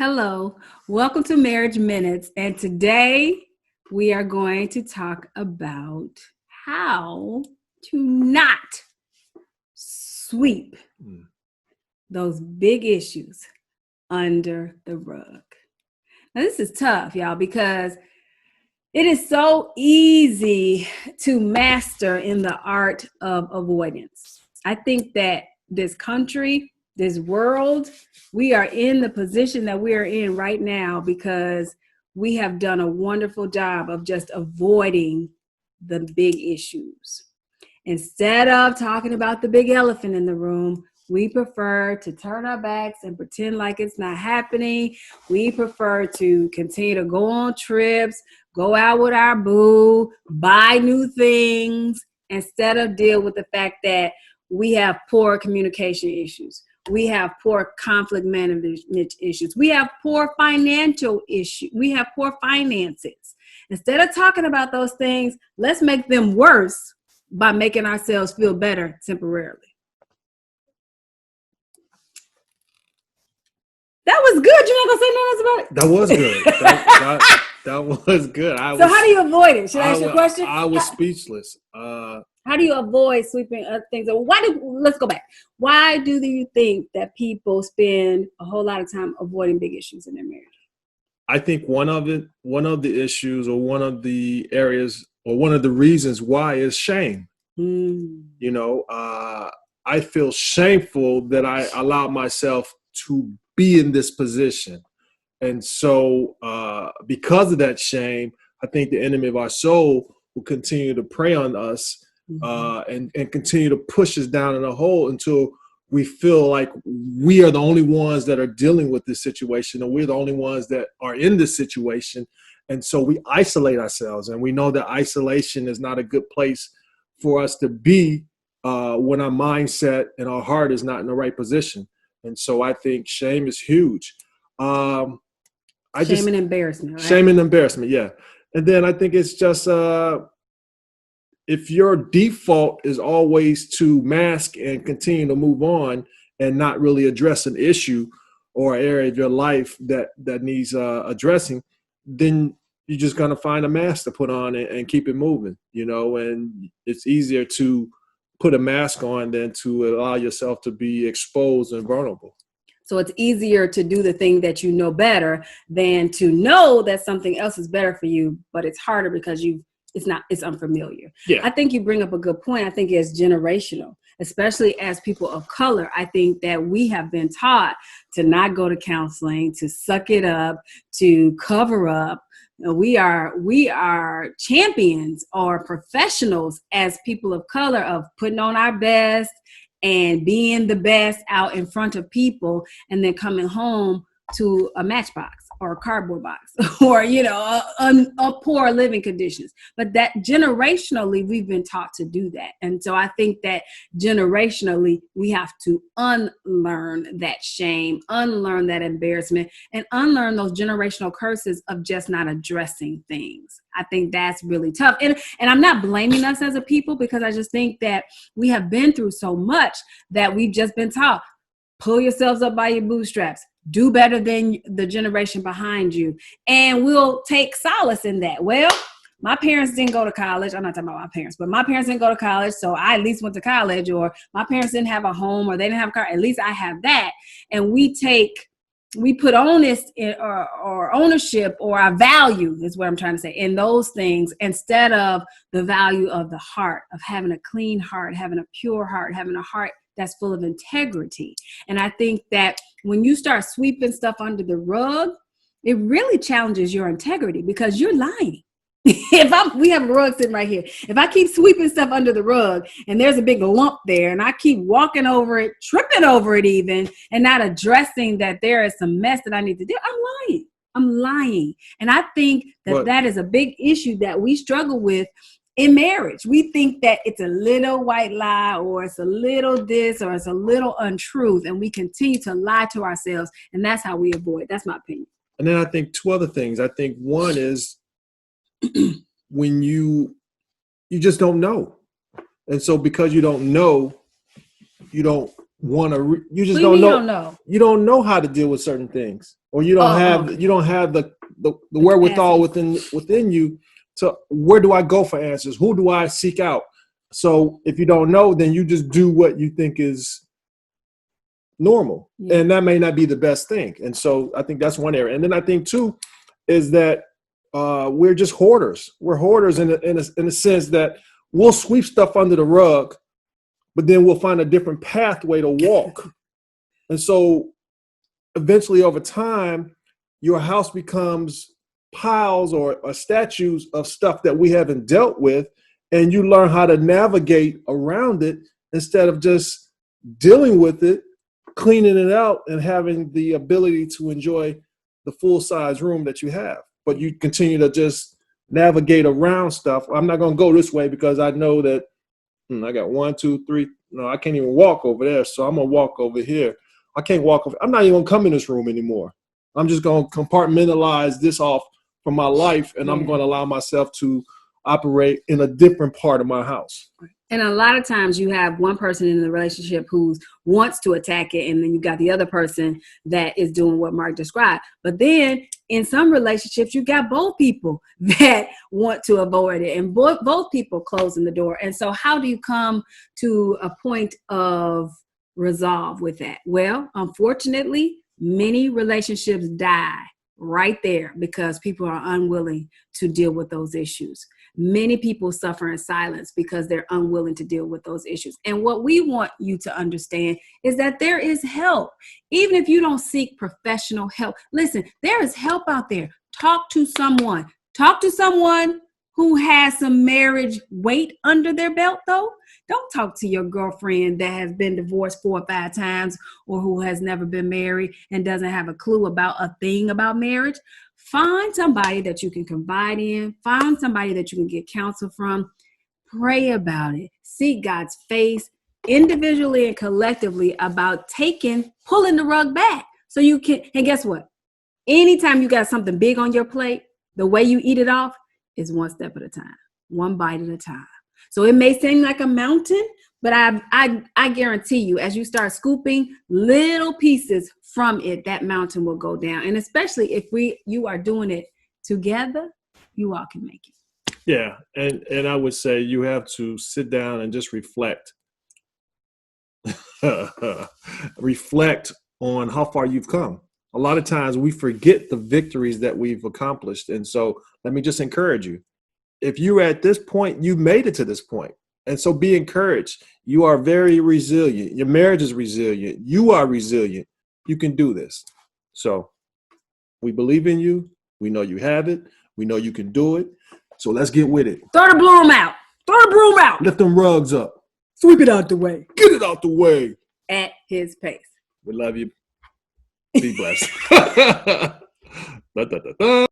Hello, welcome to Marriage Minutes. And today we are going to talk about how to not sweep those big issues under the rug. Now, this is tough, y'all, because it is so easy to master in the art of avoidance. I think that this country, this world, we are in the position that we are in right now because we have done a wonderful job of just avoiding the big issues. Instead of talking about the big elephant in the room, we prefer to turn our backs and pretend like it's not happening. We prefer to continue to go on trips, go out with our boo, buy new things, instead of deal with the fact that we have poor communication issues. We have poor conflict management issues. We have poor financial issues. We have poor finances. Instead of talking about those things, let's make them worse by making ourselves feel better temporarily. That was good. You're not gonna say nothing else about it? That was good. That was good. So how do you avoid it? Should I ask you a question? I was speechless. How do you avoid sweeping other things? Let's go back. Why do you think that people spend a whole lot of time avoiding big issues in their marriage? I think one of the issues, or one of the areas, or one of the reasons why is shame. You know, I feel shameful that I allowed myself to be in this position. And so because of that shame, I think the enemy of our soul will continue to prey on us and continue to push us down in a hole until we feel like we are the only ones that are dealing with this situation, and we're the only ones that are in this situation. And so we isolate ourselves, and we know that isolation is not a good place for us to be when our mindset and our heart is not in the right position. And so I think shame is huge. Shame and embarrassment. Right? Shame and embarrassment, yeah. And then I think it's just if your default is always to mask and continue to move on and not really address an issue or an area of your life that needs addressing, then you're just going to find a mask to put on and keep it moving, you know. And it's easier to put a mask on than to allow yourself to be exposed and vulnerable. So it's easier to do the thing that you know better than to know that something else is better for you, but it's harder because it's unfamiliar. Yeah. I think you bring up a good point. I think it's generational, especially as people of color. I think that we have been taught to not go to counseling, to suck it up, to cover up. We are champions or professionals as people of color of putting on our best and being the best out in front of people, and then coming home to a matchbox or a cardboard box or, you know, a poor living conditions. But that generationally, we've been taught to do that. And so I think that generationally, we have to unlearn that shame, unlearn that embarrassment, and unlearn those generational curses of just not addressing things. I think that's really tough. And I'm not blaming us as a people, because I just think that we have been through so much that we've just been taught, pull yourselves up by your bootstraps. Do better than the generation behind you. And we'll take solace in that. Well, my parents didn't go to college. I'm not talking about my parents, but my parents didn't go to college, so I at least went to college. Or my parents didn't have a home, or they didn't have a car. At least I have that. And we put onus or ownership, or our value is what I'm trying to say, in those things, instead of the value of the heart, of having a clean heart, having a pure heart, having a heart that's full of integrity. And I think that when you start sweeping stuff under the rug, it really challenges your integrity, because you're lying. We have a rug sitting right here. If I keep sweeping stuff under the rug and there's a big lump there, and I keep walking over it, tripping over it even, and not addressing that there is some mess that I need to do, I'm lying. And I think that is a big issue that we struggle with in marriage. We think that it's a little white lie, or it's a little this, or it's a little untruth, and we continue to lie to ourselves, and that's how we avoid. That's my opinion. And then I think two other things. I think one is when you just don't know. And so because you don't know, you don't you just don't don't know. know. You don't know how to deal with certain things, or you don't have the wherewithal within you to where do I go for answers? Who do I seek out? So if you don't know, then you just do what you think is normal, and that may not be the best thing. And so I think that's one area. And then I think too is that we're just hoarders. We're hoarders in a sense that we'll sweep stuff under the rug, but then we'll find a different pathway to walk. And so eventually over time, your house becomes piles or statues of stuff that we haven't dealt with, and you learn how to navigate around it instead of just dealing with it, cleaning it out, and having the ability to enjoy the full-size room that you have. But you continue to just navigate around stuff. I'm not going to go this way because I know that I got 1, 2, 3. No, I can't even walk over there, so I'm going to walk over here. I can't walk over. I'm not even going to come in this room anymore. I'm just going to compartmentalize this off from my life, and I'm going to allow myself to operate in a different part of my house. And a lot of times you have one person in the relationship who wants to attack it, and then you got the other person that is doing what Mark described. But then in some relationships, you got both people that want to avoid it, and both people closing the door. And so how do you come to a point of resolve with that? Well, unfortunately, many relationships die right there because people are unwilling to deal with those issues. Many people suffer in silence because they're unwilling to deal with those issues. And what we want you to understand is that there is help. Even if you don't seek professional help, listen, there is help out there. Talk to someone. Talk to someone who has some marriage weight under their belt, though. Don't talk to your girlfriend that has been divorced 4 or 5 times or who has never been married and doesn't have a clue about a thing about marriage. Find somebody that you can confide in. Find somebody that you can get counsel from. Pray about it. Seek God's face individually and collectively about pulling the rug back so you can. And guess what? Anytime you got something big on your plate, the way you eat it off is one step at a time, one bite at a time. So it may seem like a mountain, but I guarantee you, as you start scooping little pieces from it, that mountain will go down. And especially if you are doing it together, you all can make it. Yeah, and I would say you have to sit down and just reflect. Reflect on how far you've come. A lot of times we forget the victories that we've accomplished. And so let me just encourage you. If you're at this point, you made it to this point. And so be encouraged. You are very resilient. Your marriage is resilient. You are resilient. You can do this. So we believe in you. We know you have it. We know you can do it. So let's get with it. Throw the broom out. Throw the broom out. Lift them rugs up. Sweep it out the way. Get it out the way. At his pace. We love you. Be blessed. Da, da, da, da.